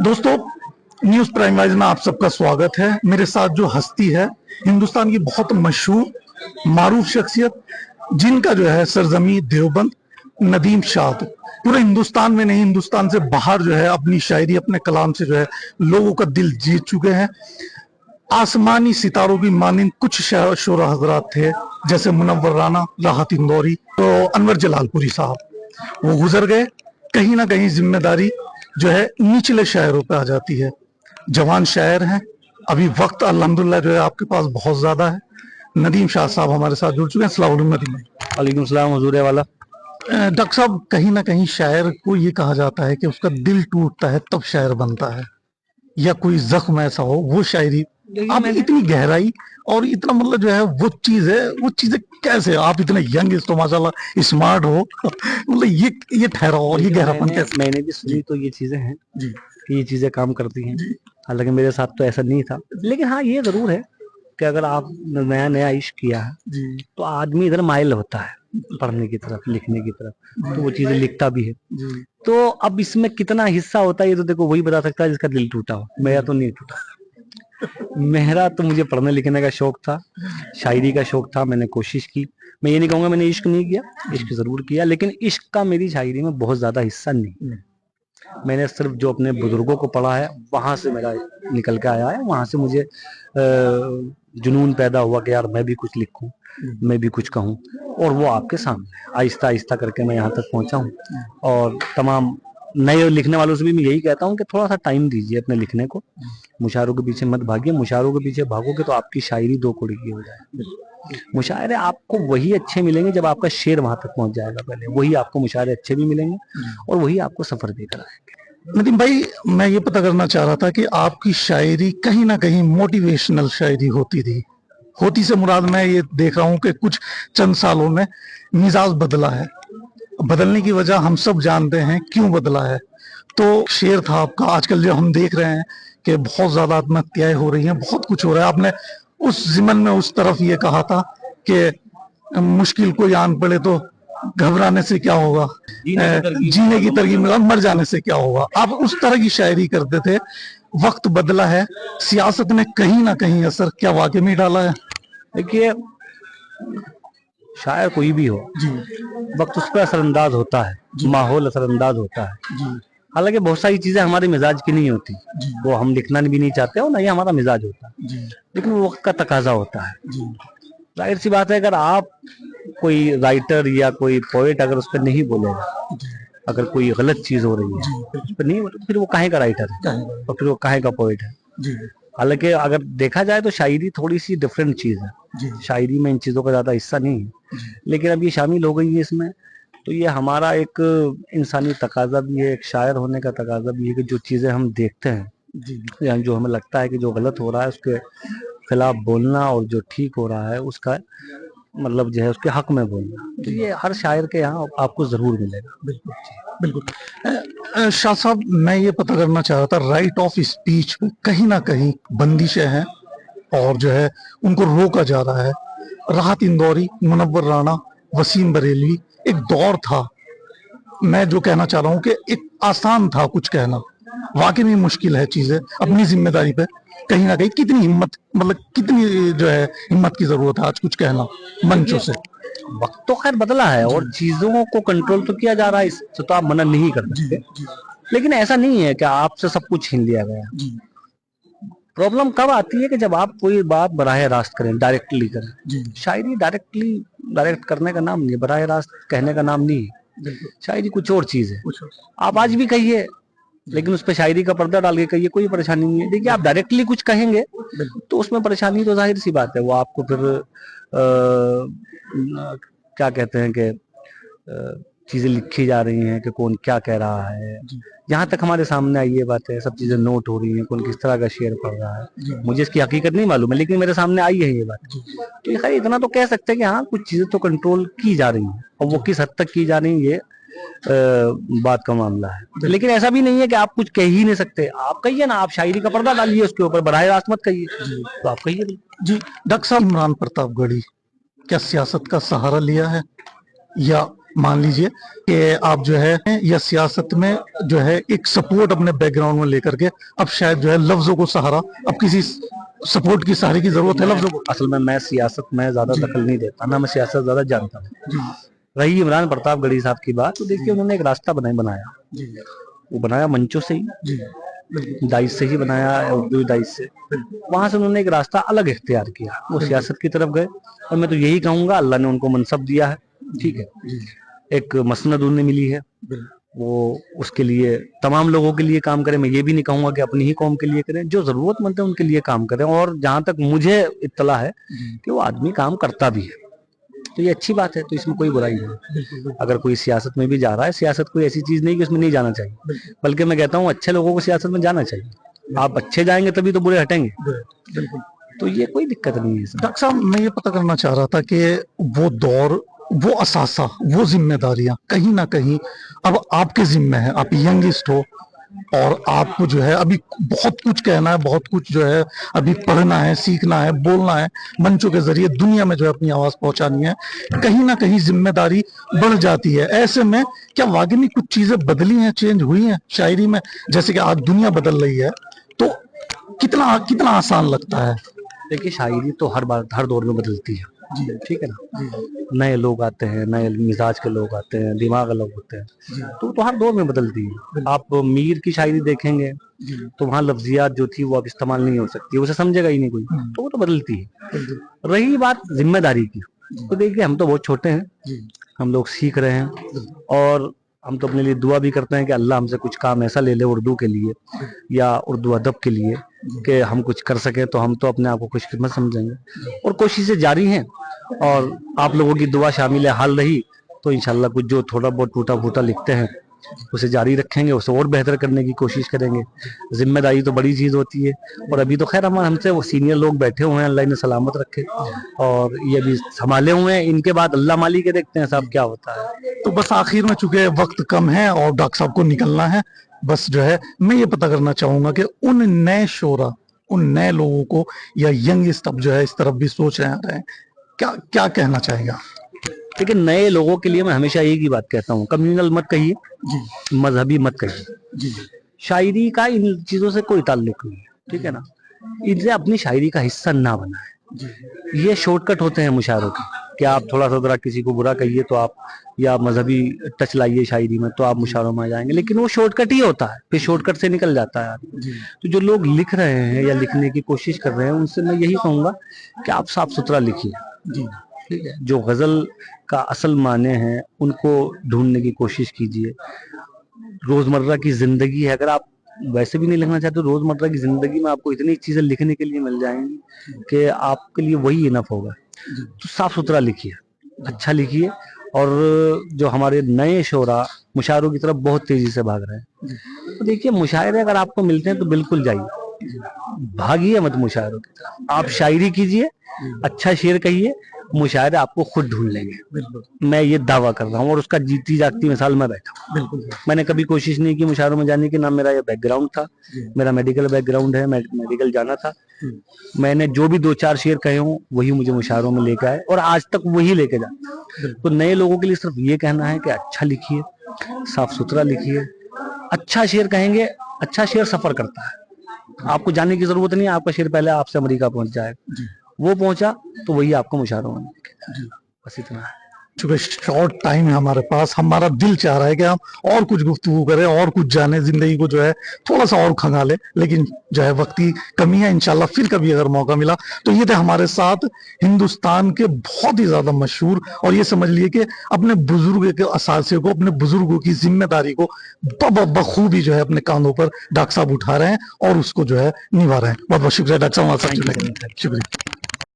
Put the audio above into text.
दोस्तों, news prime wise में आप सबका स्वागत है। मेरे साथ जो हस्ती है, हिंदुस्तान की बहुत मशहूर मारूफ शख्सियत, जिनका जो है सरजमी देवबंद, नदीम शाद पूरे हिंदुस्तान में नहीं, हिंदुस्तान से बाहर जो है अपनी शायरी, अपने कलाम से जो है लोगों का दिल जीत चुके हैं। आसमानी सितारों की मानिंद कुछ शोरा हजरात थे, जैसे मुनव्वर राना, राहत इंदौरी, तो अनवर जलालपुरी साहब, वो गुजर गए। कहीं ना कहीं जिम्मेदारी जो है निचले शायरों पे आ जाती है। जवान शायर हैं, अभी वक्त अल्हम्दुलिल्लाह जो है आपके पास बहुत ज्यादा है। नदीम शाह साहब हमारे साथ जुड़ चुके हैं। अस्सलाम वालेकुम नदीम भाई। वालेकुम सलाम हुजूर वाला। डॉक्टर साहब, कहीं ना कहीं शायर को ये कहा जाता है कि उसका दिल टूटता है तब शायर बनता है, या कोई जख्म ऐसा हो वो शायरी। आप इतनी गहराई और इतना मतलब जो है वो चीज है, वो चीजें कैसे, आप इतने यंग तो माशाल्लाह स्मार्ट हो मतलब ये ठहराव और ये गहरापन कैसे? मैंने भी सुनी तो ये चीजें हैं जी कि ये चीजें काम करती हैं। हालांकि मेरे साथ तो ऐसा नहीं था, लेकिन हाँ ये जरूर है कि अगर आप नया नया इश्क किया है जी तो आदमी इधर माइल होता है पढ़ने की तरफ, लिखने की तरफ, तो वो चीजें लिखता भी है। जी तो अब इसमें कितना हिस्सा होता है ये तो देखो वही बता सकता है जिसका दिल टूटा हो। मेरा तो नहीं टूटा। मेरा तो, मुझे पढ़ने लिखने का शौक था, शायरी का शौक था, मैंने कोशिश की। मैं ये नहीं कहूंगा मैंने इश्क नहीं किया, इश्क जरूर किया, लेकिन इश्क का मेरी शायरी में बहुत ज्यादा हिस्सा नहीं। मैंने सिर्फ जो अपने बुजुर्गों को पढ़ा है वहां से मेरा निकल के आया है। वहां से मुझे जुनून पैदा हुआ कि यार मैं भी कुछ लिखूं, मैं भी कुछ कहूं, और वो आपके सामने आहिस्ता आहिस्ता करके मैं यहाँ तक पहुंचा हूँ। और तमाम नए लिखने वालों से भी मैं यही कहता हूँ कि थोड़ा सा टाइम दीजिए अपने लिखने को, मुशायरों के पीछे मत भागिए। मुशायरों के पीछे भागोगे तो आपकी शायरी दो कौड़ी की हो जाएगी। मुशायरे आपको वही अच्छे मिलेंगे जब आपका शेर वहां तक पहुंच जाएगा, पहले वही आपको मुशायरे अच्छे भी मिलेंगे और वही आपको सफर देकर आएंगे। नदीम भाई, मैं ये पता करना चाह रहा था कि आपकी शायरी कहीं ना कहीं मोटिवेशनल शायरी होती थी। होती से मुराद मैं ये देख रहा हूँ कि कुछ चंद सालों में मिजाज बदला है। बदलने की वजह हम सब जानते हैं क्यों बदला है। तो शेर था आपका, आजकल जो हम देख रहे हैं कि बहुत ज्यादा आत्महत्याएं हो रही हैं, बहुत कुछ हो रहा है। आपने उस जिमन में उस तरफ ये कहा था कि मुश्किल कोई आन पड़े तो घबराने से क्या होगा, जीने की तरकीब में, मर जाने से क्या होगा। आप उस तरह की शायरी करते थे। वक्त बदला है, सियासत ने कहीं ना कहीं असर क्या वाकई में डाला है? देखिए, शायर कोई भी हो, वक्त उस पर असरअंदाज होता है, माहौल असरअंदाज होता है। हालांकि बहुत सारी चीजें हमारे मिजाज की नहीं होती, वो हम लिखना भी नहीं चाहते और नहीं हमारा मिजाज होता, लेकिन वो वक्त का तकाजा होता है। जाहिर सी बात है, अगर आप कोई राइटर या कोई पोएट अगर उस पर नहीं बोलेगा, अगर कोई गलत चीज हो रही है उस पर नहीं, तो फिर वो काहे का राइटर है और फिर वो काहे का पोएट है। हालांकि अगर देखा जाए तो शायरी थोड़ी सी डिफरेंट चीज है, शायरी में इन चीजों का ज्यादा हिस्सा नहीं है, लेकिन अब ये शामिल हो गई है इसमें, तो ये हमारा एक इंसानी तकाजा भी है, एक शायर होने का तकाजा भी है कि जो चीजें हम देखते हैं या जो हमें लगता है कि जो गलत हो रहा है उसके खिलाफ बोलना, और जो ठीक हो रहा है उसका मतलब जो है उसके हक में बोलना, तो ये हर शायर के यहाँ आपको जरूर मिलेगा। बिल्कुल बिल्कुल। शाह साहब, मैं ये पता करना चाह रहा था, राइट ऑफ स्पीच पे कहीं ना कहीं बंदिशें हैं और जो है उनको रोका जा रहा है। राहत इंदौरी, मुनव्वर राना, वसीम बरेलवी, एक दौर था। मैं जो कहना चाह रहा हूँ कि एक आसान था कुछ कहना, वाकई में मुश्किल है चीजें अपनी जिम्मेदारी पे। कहीं ना कहीं कितनी हिम्मत, मतलब कितनी जो है हिम्मत की जरूरत है आज कुछ कहना मंचों से। वक्त तो खैर बदला है और चीजों को कंट्रोल तो किया जा रहा है, इससे तो आप मना नहीं कर सकते, लेकिन ऐसा नहीं है कि आपसे सब कुछ छीन लिया गया। प्रॉब्लम कब आती है कि जब आप कोई बात बराह रास्त करें, डायरेक्टली करें। शायरी डायरेक्ट करने का नाम नहीं, बराह रास्त कहने का नाम नहीं है। शायरी कुछ और चीज है। आप आज भी कहिए, लेकिन उस पर शायरी का पर्दा डाल के कहिए, कोई परेशानी नहीं है। देखिए, आप डायरेक्टली कुछ कहेंगे तो उसमें परेशानी तो जाहिर सी बात है, वो आपको फिर क्या कहते हैं कि चीजें लिखी जा रही हैं कि कौन क्या कह रहा है। जहां तक हमारे सामने आई ये बात है, सब चीजें नोट हो रही हैं, कौन किस तरह का शेयर पढ़ रहा है, मुझे इसकी हकीकत नहीं मालूम है, लेकिन मेरे सामने आई है ये बात। तो खैर इतना तो कह सकते हैं कि हाँ कुछ चीजें तो कंट्रोल की जा रही हैं, और वो किस हद तक की जा रही है ये बात का मामला है। लेकिन ऐसा भी नहीं है कि आप कुछ कह ही नहीं सकते। आप कहिए ना, आप शायरी का पर्दा डालिए उसके ऊपर, बराह रास्त मत कहिए, तो आप कहिए। जी डॉक्टर साहब, इमरान प्रतापगढ़ी क्या सियासत का सहारा लिया है, या मान लीजिए कि आप जो है या सियासत में जो है एक सपोर्ट अपने बैकग्राउंड में लेकर के अब शायद जो है लफ्जों को सहारा, अब किसी सपोर्ट की सहारे की जरूरत है लफ्जों को। असल में मैं सियासत में ज्यादा दखल नहीं देता, ना मैं सियासत ज्यादा जानता हूँ। रही इमरान प्रतापगढ़ी साहब की बात, तो देखिए उन्होंने एक रास्ता बनाया, वो बनाया मंचों से ही, दाइश से ही बनाया, उर्दू दाइश से। वहां से उन्होंने एक रास्ता अलग इख्तियार किया, वो सियासत की तरफ गए। और मैं तो यही कहूंगा, अल्लाह ने उनको मनसब दिया है, ठीक है, एक मसनद उन्हें मिली है, वो उसके लिए तमाम लोगों के लिए काम करें। मैं ये भी नहीं कहूंगा कि अपनी ही कौम के लिए करें, जो जरूरतमंद है उनके लिए काम करें। और जहां तक मुझे इत्तला है कि वो आदमी काम करता भी है, तो ये अच्छी बात है, तो इसमें कोई बुराई नहीं। अगर कोई सियासत में भी जा रहा है, सियासत कोई ऐसी चीज नहीं कि उसमें नहीं जाना चाहिए, बल्कि मैं कहता हूँ अच्छे लोगों को सियासत में जाना चाहिए। आप अच्छे जाएंगे तभी तो बुरे हटेंगे, तो ये कोई दिक्कत नहीं है इसमें। डॉक्टर साहब, मैं ये पता करना चाह रहा था कि वो दौर, वो असासा, वो जिम्मेदारियां कहीं ना कहीं अब आपके जिम्मे है। आप यंगेस्ट हो और आपको जो है अभी बहुत कुछ कहना है, बहुत कुछ जो है अभी पढ़ना है, सीखना है, बोलना है, मंचों के जरिए दुनिया में जो है अपनी आवाज पहुंचानी है। कहीं ना कहीं जिम्मेदारी बढ़ जाती है। ऐसे में क्या वाकई में कुछ चीजें बदली हैं, चेंज हुई हैं शायरी में? जैसे कि आज दुनिया बदल रही है, तो कितना कितना आसान लगता है? देखिए, शायरी तो हर दौर में बदलती है, ठीक है ना। नए लोग आते हैं, नए मिजाज के लोग आते हैं, दिमाग अलग होते हैं, तो हर दौर में बदलती है। आप मीर की शायरी देखेंगे तो वहाँ लफ्जियात जो थी वो अब इस्तेमाल नहीं हो सकती, उसे समझेगा ही नहीं कोई, तो वो तो बदलती है। रही बात जिम्मेदारी की, तो देखिए हम तो बहुत छोटे हैं, हम लोग सीख रहे हैं, और हम तो अपने लिए दुआ भी करते हैं कि अल्लाह हमसे कुछ काम ऐसा ले ले उर्दू के लिए या उर्दू अदब के लिए कि हम कुछ कर सकें, तो हम तो अपने आप को खुशकिस्मत समझेंगे। और कोशिशें जारी हैं, और आप लोगों की दुआ शामिल हाल रही तो इंशाल्लाह कुछ जो थोड़ा बहुत टूटा फूटा लिखते हैं उसे जारी रखेंगे, उसे और बेहतर करने की कोशिश करेंगे। जिम्मेदारी तो बड़ी चीज होती है, और अभी तो खैर हमसे वो सीनियर लोग बैठे हुए हैं, अल्लाह ने सलामत रखे, और ये भी संभाले हुए हैं। इनके बाद अल्लाह माली के देखते हैं साहब क्या होता है। तो बस आखिर में चूंकि वक्त कम है और डॉक्टर साहब को निकलना है, बस जो है मैं ये पता करना चाहूंगा कि उन नए शोरा, उन नए लोगों को या यंगस्ट अब जो है इस तरफ भी सोच रहे हैं, क्या क्या कहना चाहेगा? लेकिन नए लोगों के लिए मैं हमेशा एक ही बात कहता हूँ, कम्युनल मत कहिए, मजहबी मत कहिए। शायरी का इन चीजों से कोई ताल्लुक नहीं है, ठीक है ना। इनसे अपनी शायरी का हिस्सा ना बनाए। ये शॉर्टकट होते हैं मुशायरों के, कि आप थोड़ा सा जरा किसी को बुरा कहिए तो आप, या मजहबी टच लाइए शायरी में तो आप मुशायरों में आ जाएंगे, लेकिन वो शॉर्टकट ही होता है, फिर शॉर्टकट से निकल जाता है आदमी। तो जो लोग लिख रहे हैं या लिखने की कोशिश कर रहे हैं, उनसे मैं यही कहूंगा कि आप साफ सुथरा लिखिए, ठीक है। जो गजल का असल माने हैं उनको ढूंढने की कोशिश कीजिए। रोजमर्रा की जिंदगी है, अगर आप वैसे भी नहीं लिखना चाहते, रोजमर्रा की जिंदगी में आपको इतनी चीजें लिखने के लिए मिल जाएंगी कि आपके लिए वही इनफ होगा। तो साफ सुथरा लिखिए, अच्छा लिखिए। और जो हमारे नए शोरा मुशायरों की तरफ बहुत तेजी से भाग रहे हैं, तो देखिए मुशायरे अगर आपको मिलते हैं तो बिल्कुल जाइए, भागिए मत मुशायरों की तरफ। आप शायरी कीजिए, अच्छा शेर कहिए, मुशायरे आपको खुद ढूंढ लेंगे। मैं ये दावा कर रहा हूँ, और उसका जीती जागती मिसाल मैं बैठा हूँ। मैंने कभी कोशिश नहीं की मुशायरों में जाने की, ना मेरा ये बैकग्राउंड था, मेरा मेडिकल बैकग्राउंड है, मेडिकल जाना था। मैंने जो भी 2-4 शेर कहे हों वही मुझे मुशायरों में लेकर आए, और आज तक वही लेके जाते। तो नए लोगों के लिए सिर्फ ये कहना है कि अच्छा लिखिए, साफ सुथरा लिखिए। अच्छा शेर कहेंगे, अच्छा शेर सफर करता है, आपको जाने की जरूरत नहीं है, आपका शेर पहले आपसे अमेरिका पहुंच जाएगा, वो पहुंचा तो वही आपको मुशायरों में मिलेगा। बस इतना है। चूंकि शॉर्ट टाइम है हमारे पास, हमारा दिल चाह रहा है कि हम और कुछ गुफ्तगू करें और कुछ जाने, जिंदगी को जो है थोड़ा सा और खंगाले, लेकिन जो है वक्त की कमी है। इंशाल्लाह फिर कभी अगर मौका मिला तो ये थे हमारे साथ हिंदुस्तान के बहुत ही ज्यादा मशहूर, और ये समझ लिए कि अपने बुजुर्ग के असासे को, अपने बुजुर्गों की जिम्मेदारी को बखूबी जो है अपने कांधों पर डॉक्टर साहब उठा रहे हैं और उसको जो है निभा रहे हैं। बहुत बहुत शुक्रिया डॉक्टर साहब, शुक्रिया।